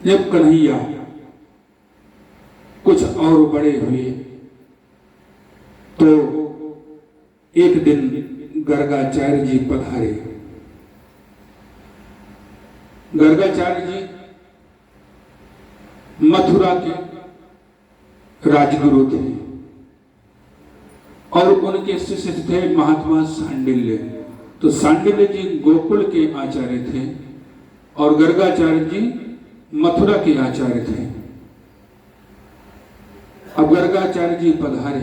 जब कन्हैया कुछ और बड़े हुए तो एक दिन गर्गाचार्य जी पधारे। गर्गाचार्य जी मथुरा के राजगुरु थे और उनके शिष्य थे महात्मा सांडिल्य। तो सांडिल्य जी गोकुल के आचार्य थे और गर्गाचार्य जी मथुरा के आचार्य थे। अब गर्गाचार्य जी पधारे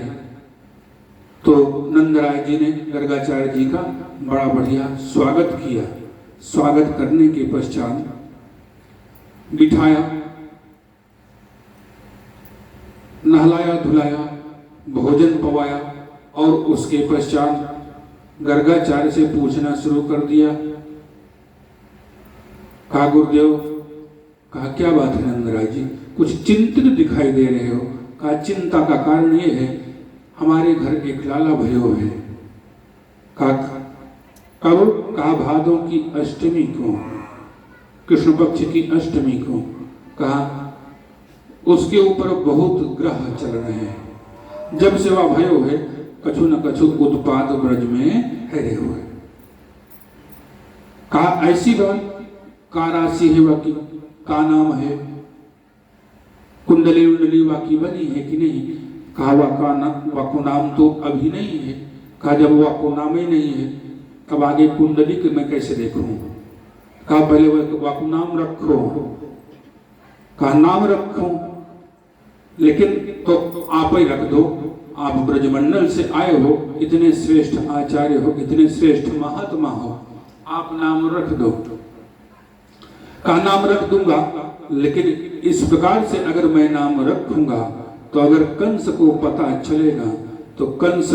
तो नंदराय जी ने गर्गाचार्य जी का बड़ा बढ़िया स्वागत किया। स्वागत करने के पश्चात बिठाया, नहलाया धुलाया, भोजन पवाया और उसके पश्चात गर्गाचार्य से पूछना शुरू कर दिया। कहा गुरुदेव, कहा क्या बात है नंदराय जी, कुछ चिंतित दिखाई दे रहे हो। कहा चिंता का कारण ये है हमारे घर एक लाला भयो है। कहा कब? कहा भादों की अष्टमी को, कृष्ण पक्ष की अष्टमी को। कहा उसके ऊपर बहुत ग्रह चल रहे हैं, जब से वह भयो है कछु न कछु उत्पाद ब्रज में हैरे हुए। कहा ऐसी बात, का राशि है वाकी, का नाम है, कुंडली उंडली वाकी बनी है कि नहीं। कहा वाको नाम तो अभी नहीं है। कहा जब वाको नाम ही नहीं है तब आगे कुंडली के मैं कैसे देखूं। कहा पहले वाको नाम रखो। कहा नाम रखो, लेकिन तो आप ही रख दो, आप ब्रजमंडल से आए हो, इतने श्रेष्ठ आचार्य हो, इतने श्रेष्ठ महात्मा हो, आप नाम रख दो। कहा नाम रख दूंगा, लेकिन इस प्रकार से अगर मैं नाम रखूंगा तो अगर कंस को पता चलेगा तो कंस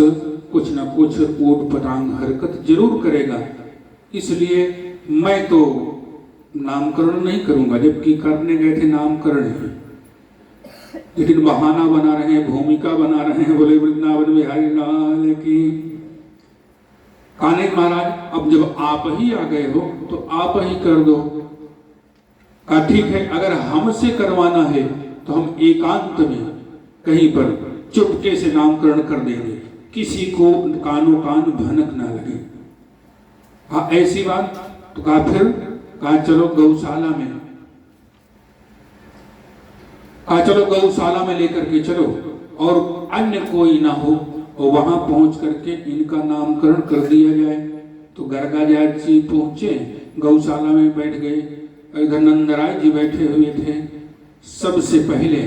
कुछ न कुछ ऊट पटांग हरकत जरूर करेगा, इसलिए मैं तो नामकरण नहीं करूंगा। जबकि करने गए थे नामकरण ही, लेकिन बहाना बना रहे हैं, भूमिका बना रहे हैं, बोले वृंदावन बिहारी लाल की। कान्हे महाराज अब जब आप ही आ गए हो तो आप ही कर दो। कहा ठीक है, अगर हमसे करवाना है तो हम एकांत में कहीं पर चुपके से नामकरण कर देंगे, किसी को कानो कान भनक ना लगे। कहा ऐसी बात? तो कहा फिर, कहा चलो गौशाला में, कहा चलो गौशाला में लेकर के चलो और अन्य कोई ना हो और वहां पहुंच करके इनका नामकरण कर दिया जाए। तो गर्गाचार्य जी पहुंचे, गौशाला में बैठ गए। इधर नंदराय जी बैठे हुए थे। सबसे पहले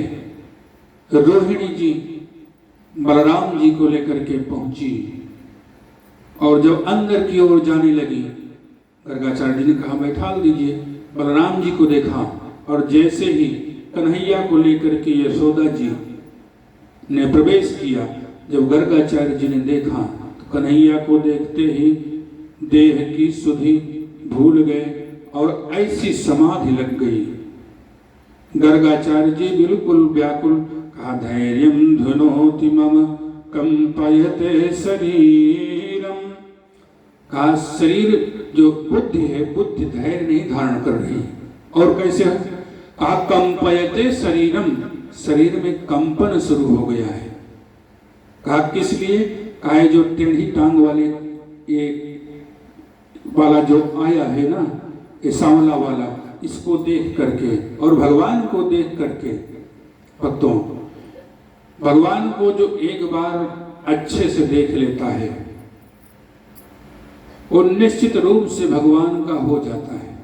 रोहिणी जी बलराम जी को लेकर के पहुंची और जब अंदर की ओर जाने लगी, गर्गाचार्य जी ने कहा बैठा दीजिए। बलराम जी को देखा और जैसे ही कन्हैया को लेकर के यशोदा जी ने प्रवेश किया, जब गर्गाचार्य जी ने देखा तो कन्हैया को देखते ही देह की सुधि भूल गए और ऐसी समाधि लग गई। गर्गाचार्य जी बिल्कुल व्याकुल। कहा धैर्यं धुनोति मम कंपयते शरीरम। कहा शरीर जो बुद्धि है, बुद्धि धैर्य नहीं धारण कर रही। और कैसे? कहा कंपयते शरीरम, शरीर में कंपन शुरू हो गया है। कहा किस लिए? कहा जो टेढ़ी टांग वाले ये वाला जो आया है ना, ये सांवला वाला, इसको देख करके और भगवान को देख करके, भक्तों भगवान को जो एक बार अच्छे से देख लेता है वो निश्चित रूप से भगवान का हो जाता है।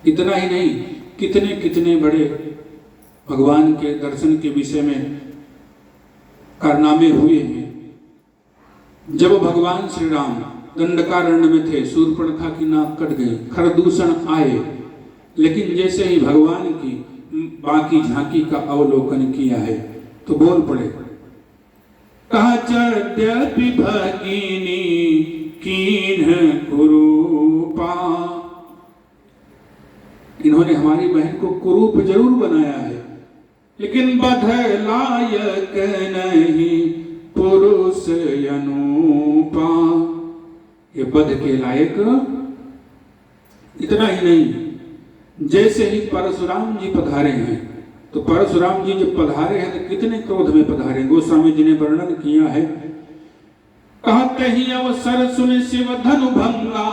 इतना ही नहीं, कितने कितने बड़े भगवान के दर्शन के विषय में कारनामे हुए हैं। जब भगवान श्री राम दंडकारण्य में थे, शूर्पणखा की नाक कट गई, खरदूषण आए, लेकिन जैसे ही भगवान की बाकी झांकी का अवलोकन किया है तो बोल पड़े। कहा यद्यपि भगिनी कीन्ह कुरूपा, इन्होंने हमारी बहन को कुरूप जरूर बनाया है, लेकिन बध लायक नहीं पुरुष अनूपा। ये बध के लायक। इतना ही नहीं, जैसे ही परशुराम जी पधारे हैं, तो परशुराम जी जब पधारे हैं तो कितने क्रोध में पधारे। गोस्वामी जी ने वर्णन किया है, कहते ही अवसर सुन शिव धनु भंगा,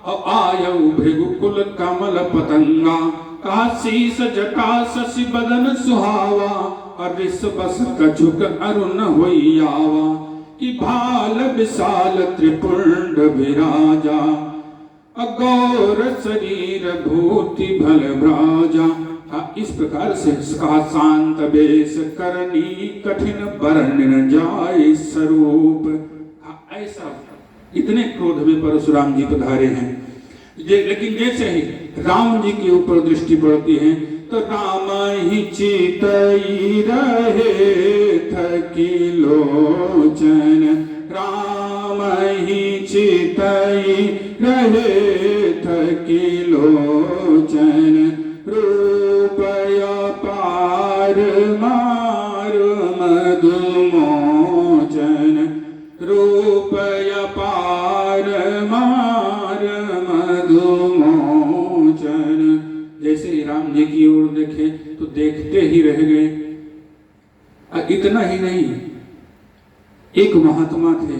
और आयु भृगुकुल कमल पतंगा। कहा शीस जटा शशि बदन सुहावा, और ऋष बस कछुक अरुण होई आवा। कि भाल विशाल त्रिपुंड विराजा, अगौर शरीर भूति भल भ्राजा। इस प्रकार से कहा शांत बेश करनी, कठिन वर्णन जाय स्वरूप। ऐसा इतने क्रोध में परशुराम जी पधारे हैं। लेकिन जैसे ही राम जी के ऊपर दृष्टि पड़ती है, तो राम ही चितई रहे थकी लोचन। राम ही चितई रहे थकी लोचन। रूपया पार मार मधुमोचन। रूपया पार मार मधुमोचन। जैसे ही राम जी की ओर देखे तो देखते ही रह गए। इतना ही नहीं, एक महात्मा थे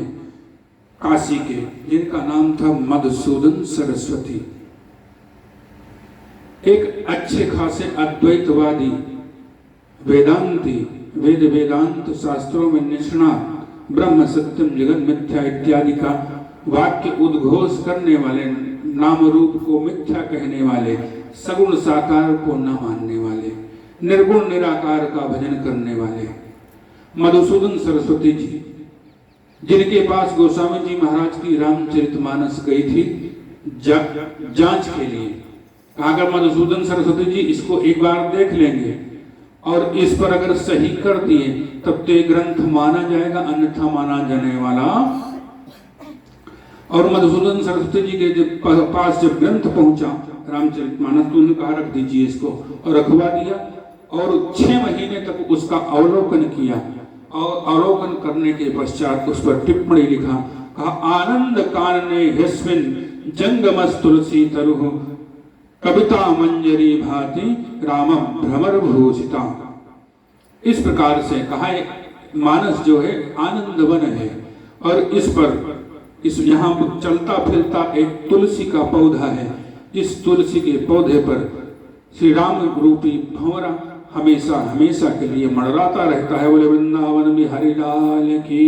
काशी के, जिनका नाम था मधुसूदन सरस्वती। एक अच्छे खासे अद्वैतवादी, वेदांती, वेद वेदांत शास्त्रों में निष्णात, ब्रह्म सत्यम जगत मिथ्या इत्यादि का वाक्य उद्घोष करने वाले, नाम रूप को मिथ्या कहने वाले, सगुण साकार को न मानने वाले, निर्गुण निराकार का भजन करने वाले मधुसूदन सरस्वती जी, जिनके पास गोस्वामी जी महाराज की रामचरितमानस गई थी जांच के लिए। अगर मधुसूदन सरस्वती जी इसको एक बार देख लेंगे और इस पर अगर सही कर दिए तब तो ये ग्रंथ माना जाएगा, अन्यथा माना जाने वाला। और मधुसूदन सरस्वती जी के पास जब ग्रंथ पहुंचा रामचरितमानस, तो उन्होंने कहा रख दीजिए इसको, और रखवा दिया। और 6 महीने तक उसका अवलोकन किया, और अवलोकन करने के पश्चात उस पर टिप्पणी लिखा। कहा आनंद कानने ह्यस्मिन् जंगमस् तुलसी तरुः, कविता मंजरी भाति रामम भ्रमर भूषिता। इस प्रकार से कहा मानस जो है आनंद वन है, और इस पर इस यहाँ चलता फिरता एक तुलसी का पौधा है। इस तुलसी के पौधे पर श्री राम रूपी भंवरा हमेशा हमेशा के लिए मंडराता रहता है। बोले वृंदावन बिहारी लाल की।